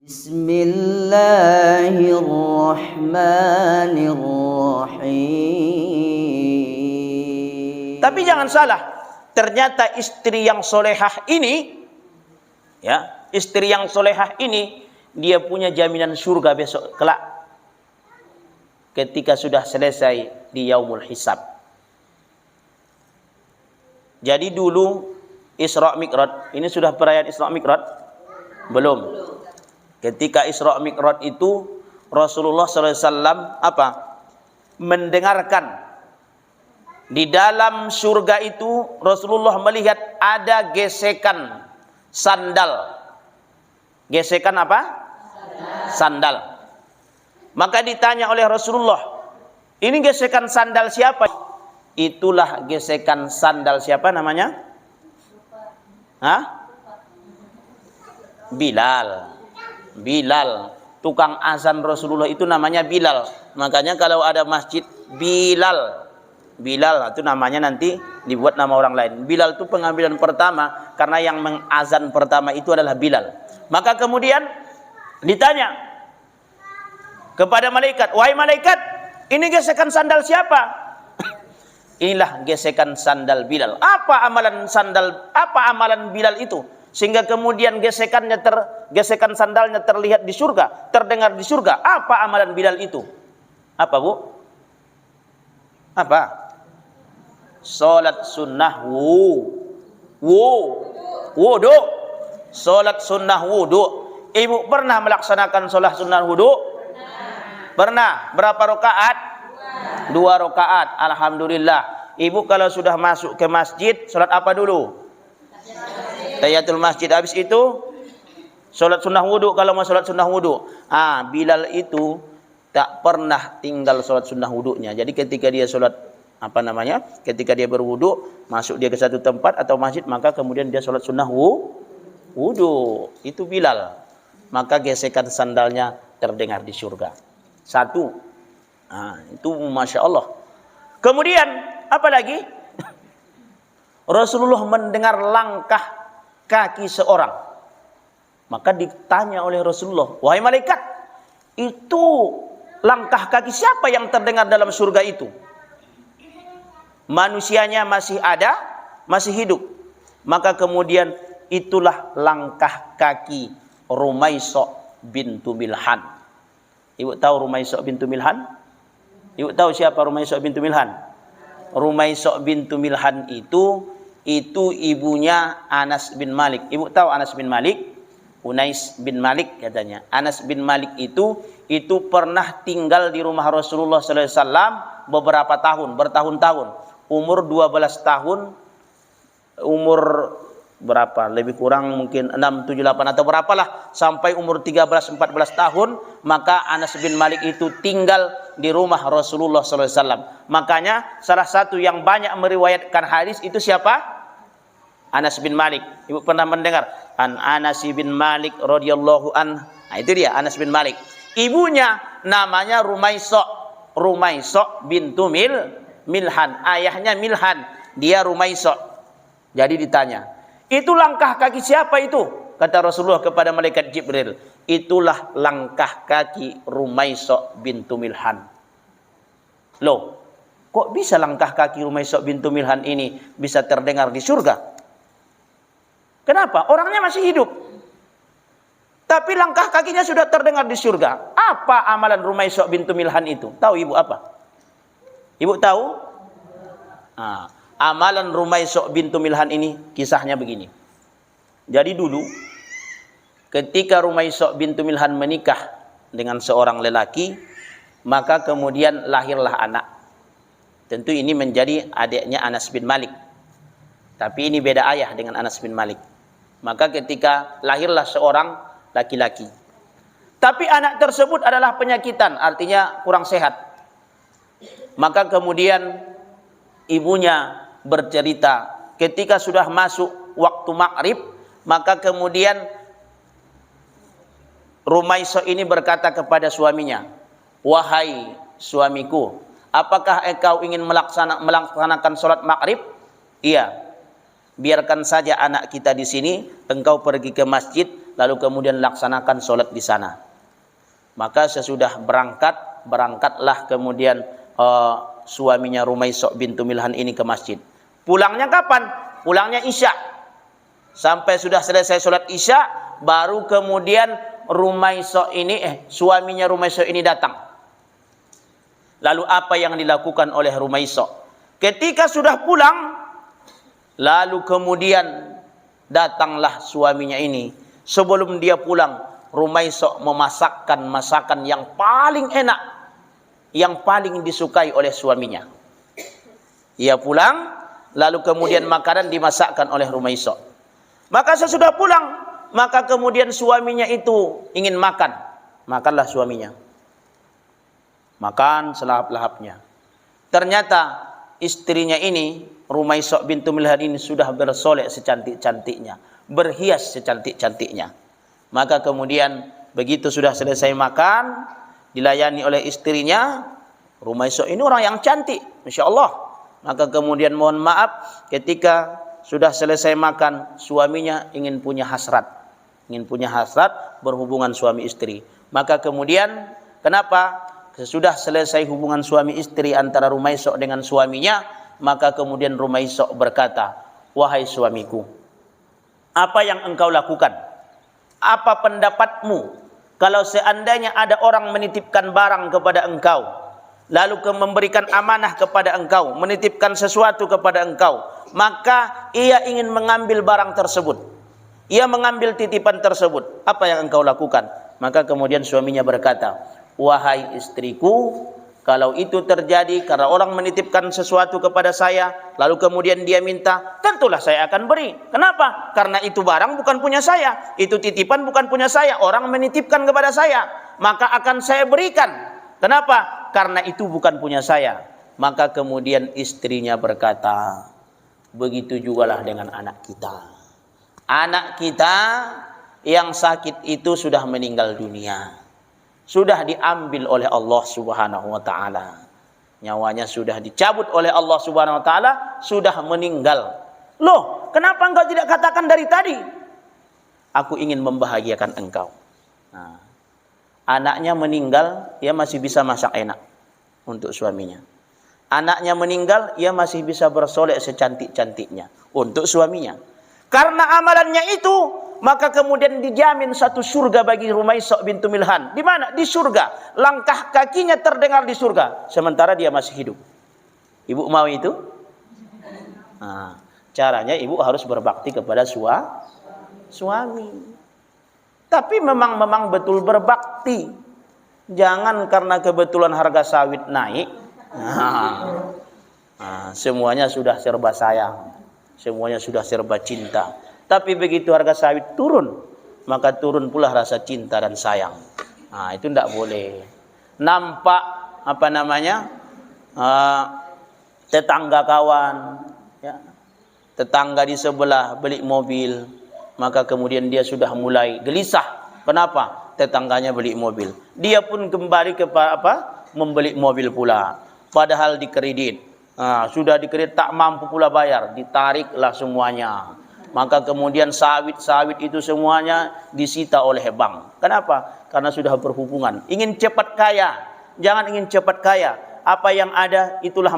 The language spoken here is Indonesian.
Bismillahirrahmanirrahim. Tapi jangan salah, ternyata istri yang solehah ini, ya, istri yang solehah ini, dia punya jaminan surga besok kelak, ketika sudah selesai di yaumul hisab. Jadi dulu Isra Mi'raj, ini sudah perayaan Isra Mi'raj? Belum. Ketika Isra Mi'raj itu Rasulullah SAW mendengarkan di dalam surga itu. Rasulullah melihat ada gesekan sandal. Gesekan apa? Sandal. Maka ditanya oleh Rasulullah, ini gesekan sandal siapa? Itulah gesekan sandal siapa namanya? Bilal, tukang azan Rasulullah itu namanya Bilal. Makanya kalau ada masjid Bilal itu namanya nanti dibuat nama orang lain. Bilal itu pengambilan pertama, karena yang mengazan pertama itu adalah Bilal. Maka kemudian ditanya kepada malaikat, wahai malaikat, ini gesekan sandal siapa? Inilah gesekan sandal Bilal. Apa amalan Bilal itu? Sehingga kemudian gesekan sandalnya terlihat di surga, terdengar di surga. Apa amalan Bilal itu? Apa, Bu? Apa? Salat sunnah wudu. Salat sunnah wudu. Ibu pernah melaksanakan salat sunnah wudu? Pernah. Berapa rakaat? 2 rakaat. Alhamdulillah. Ibu kalau sudah masuk ke masjid, salat apa dulu? Tahiyatul masjid. Habis itu salat sunnah wudu. Kalau mau salat sunnah wudu, Bilal itu tak pernah tinggal salat sunnah wudunya. Jadi ketika dia salat ketika dia berwudu, masuk dia ke satu tempat atau masjid, maka kemudian dia salat sunnah wudu. Itu Bilal. Maka gesekan sandalnya terdengar di surga. Satu. Itu Masya Allah. Kemudian apa lagi? Rasulullah mendengar langkah kaki seorang. Maka ditanya oleh Rasulullah, wahai malaikat, itu langkah kaki siapa yang terdengar dalam surga itu? Manusianya masih ada, masih hidup. Maka kemudian itulah langkah kaki Rumaisah bintu Milhan. Ibu tahu Rumaisah bintu Milhan? Ibu tahu siapa Rumaisah bintu Milhan? Rumaisah bintu Milhan itu ibunya Anas bin Malik. Ibu tahu Anas bin Malik? Unais bin Malik katanya. Anas bin Malik itu pernah tinggal di rumah Rasulullah SAW beberapa tahun, bertahun-tahun. Umur 12 tahun, umur berapa? Lebih kurang mungkin 6, 7, 8 atau berapalah, sampai umur 13, 14 tahun, maka Anas bin Malik itu tinggal di rumah Rasulullah SAW. Makanya salah satu yang banyak meriwayatkan hadis itu siapa? Anas bin Malik. Ibu pernah mendengar an Anas bin Malik radhiyallahu an. Itu dia Anas bin Malik. Ibunya namanya Rumaisah bintu Milhan. Ayahnya Milhan, dia Rumaisah. Jadi ditanya, itu langkah kaki siapa itu? Kata Rasulullah kepada malaikat Jibril, itulah langkah kaki Rumaisah bintu Milhan. Loh, kok bisa langkah kaki Rumaisah bintu Milhan ini bisa terdengar di surga? Kenapa? Orangnya masih hidup, tapi langkah kakinya sudah terdengar di surga. Apa amalan Rumaisah bintu Milhan itu? Tahu ibu apa? Ibu tahu? Amalan Rumaisah bintu Milhan ini kisahnya begini. Jadi dulu ketika Rumaisah bintu Milhan menikah dengan seorang lelaki, maka kemudian lahirlah anak. Tentu ini menjadi adiknya Anas bin Malik. Tapi ini beda ayah dengan Anas bin Malik. Maka ketika lahirlah seorang laki-laki. Tapi anak tersebut adalah penyakitan, artinya kurang sehat. Maka kemudian ibunya bercerita, ketika sudah masuk waktu maghrib, maka kemudian Rumaisah ini berkata kepada suaminya, wahai suamiku, apakah engkau ingin melaksanakan sholat maghrib? Iya. Biarkan saja anak kita di sini, engkau pergi ke masjid, lalu kemudian laksanakan sholat di sana. Maka sesudah berangkatlah kemudian suaminya Rumaiso bintu Milhan ini ke masjid. Pulangnya kapan? Pulangnya Isya. Sampai sudah selesai sholat Isya, baru kemudian suaminya Rumaiso ini datang. Lalu apa yang dilakukan oleh Rumaiso? Ketika sudah pulang, lalu kemudian datanglah suaminya ini. Sebelum dia pulang, Rumaiso memasakkan masakan yang paling enak, yang paling disukai oleh suaminya. Ia pulang, lalu kemudian makanan dimasakkan oleh Rumaiso. Maka sesudah pulang, maka kemudian suaminya itu ingin makan. Makanlah suaminya. Makan selahap-lahapnya. Ternyata istrinya ini, Rumaiso bintu Milhan ini sudah bersolek secantik-cantiknya, berhias secantik-cantiknya. Maka kemudian begitu sudah selesai makan, dilayani oleh istrinya, Rumaiso ini orang yang cantik, Masya Allah. Maka kemudian mohon maaf, ketika sudah selesai makan, suaminya ingin punya hasrat berhubungan suami istri. Maka kemudian kenapa? Sesudah selesai hubungan suami istri antara Rumaiso dengan suaminya, maka kemudian Rumaiso berkata, "Wahai suamiku, apa yang engkau lakukan? Apa pendapatmu kalau seandainya ada orang menitipkan barang kepada engkau, lalu memberikan amanah kepada engkau, menitipkan sesuatu kepada engkau, maka ia ingin mengambil barang tersebut, ia mengambil titipan tersebut, apa yang engkau lakukan?" Maka kemudian suaminya berkata, "Wahai istriku, kalau itu terjadi karena orang menitipkan sesuatu kepada saya, lalu kemudian dia minta, tentulah saya akan beri. Kenapa? Karena itu barang bukan punya saya, itu titipan bukan punya saya, orang menitipkan kepada saya, maka akan saya berikan. Kenapa? Karena itu bukan punya saya." Maka kemudian istrinya berkata, "Begitu jugalah dengan anak kita. Anak kita yang sakit itu sudah meninggal dunia. Sudah diambil oleh Allah Subhanahu wa taala. Nyawanya sudah dicabut oleh Allah Subhanahu wa taala, sudah meninggal. Loh, kenapa engkau tidak katakan dari tadi? Aku ingin membahagiakan engkau." Nah, anaknya meninggal, ia masih bisa masak enak untuk suaminya. Anaknya meninggal, ia masih bisa bersolek secantik-cantiknya untuk suaminya. Karena amalannya itu, maka kemudian dijamin satu surga bagi Rumaiso bintu Milhan. Di mana? Di surga. Langkah kakinya terdengar di surga, sementara dia masih hidup. Ibu mau itu? Nah, caranya ibu harus berbakti kepada suami. Tapi memang betul berbakti. Jangan karena kebetulan harga sawit naik, semuanya sudah serba sayang, semuanya sudah serba cinta. Tapi begitu harga sawit turun, maka turun pula rasa cinta dan sayang. Nah, itu tidak boleh. Nampak tetangga kawan, ya, tetangga di sebelah beli mobil, maka kemudian dia sudah mulai gelisah. Kenapa? Tetangganya beli mobil, dia pun kembali ke membeli mobil pula, padahal dikredit. Sudah dikredit tak mampu pula bayar, ditariklah semuanya. Maka kemudian sawit itu semuanya disita oleh bank. Kenapa? Karena sudah berhubungan. Ingin cepat kaya. Jangan ingin cepat kaya. Apa yang ada itulah